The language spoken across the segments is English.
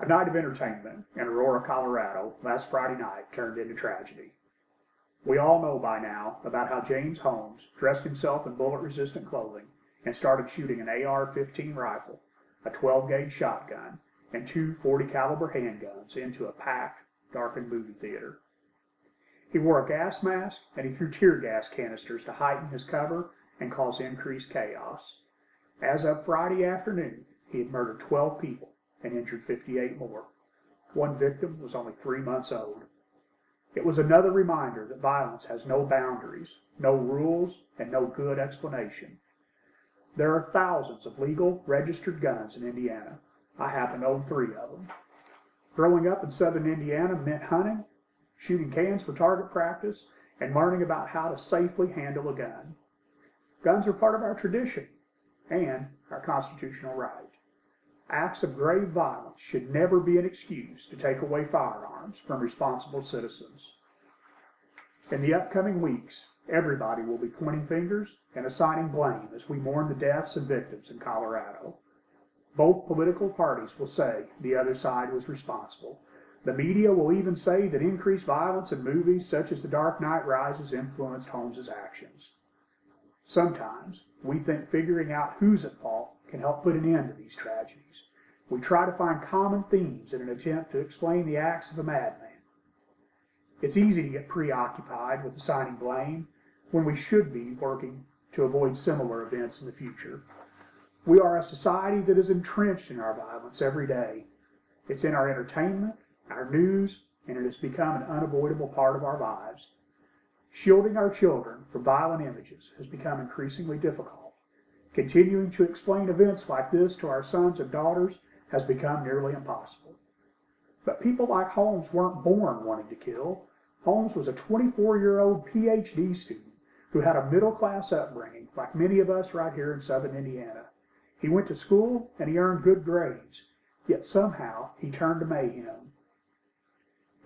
A night of entertainment in Aurora, Colorado, last Friday night turned into tragedy. We all know by now about how James Holmes dressed himself in bullet-resistant clothing and started shooting an AR-15 rifle, a 12-gauge shotgun, and two .40 caliber handguns into a packed, darkened movie theater. He wore a gas mask and he threw tear gas canisters to heighten his cover and cause increased chaos. As of Friday afternoon, he had murdered 12 people and injured 58 more. One victim was only 3 months old. It was another reminder that violence has no boundaries, no rules, and no good explanation. There are thousands of legal, registered guns in Indiana. I happen to own 3 of them. Growing up in southern Indiana meant hunting, shooting cans for target practice, and learning about how to safely handle a gun. Guns are part of our tradition and our constitutional right. Acts of grave violence should never be an excuse to take away firearms from responsible citizens. In the upcoming weeks, everybody will be pointing fingers and assigning blame as we mourn the deaths and victims in Colorado. Both political parties will say the other side was responsible. The media will even say that increased violence in movies such as The Dark Knight Rises influenced Holmes' actions. Sometimes we think figuring out who's at fault can help put an end to these tragedies. We try to find common themes in an attempt to explain the acts of a madman. It's easy to get preoccupied with assigning blame when we should be working to avoid similar events in the future. We are a society that is entrenched in our violence every day. It's in our entertainment, our news, and it has become an unavoidable part of our lives. Shielding our children from violent images has become increasingly difficult. Continuing to explain events like this to our sons and daughters has become nearly impossible. But people like Holmes weren't born wanting to kill. Holmes was a 24-year-old PhD student who had a middle-class upbringing like many of us right here in southern Indiana. He went to school and he earned good grades, yet somehow he turned to mayhem.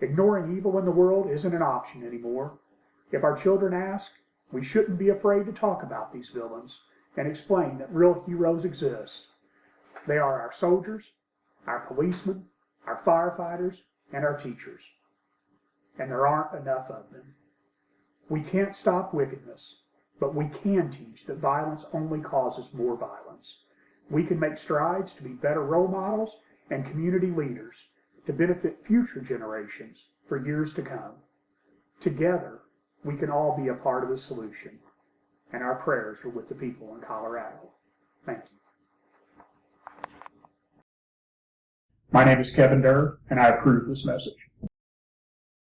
Ignoring evil in the world isn't an option anymore. If our children ask, we shouldn't be afraid to talk about these villains and explain that real heroes exist. They are our soldiers, our policemen, our firefighters, and our teachers. And there aren't enough of them. We can't stop wickedness, but we can teach that violence only causes more violence. We can make strides to be better role models and community leaders to benefit future generations for years to come. Together, we can all be a part of the solution, and our prayers are with the people in Colorado. Thank you. My name is Kevin Derr, and I approve this message.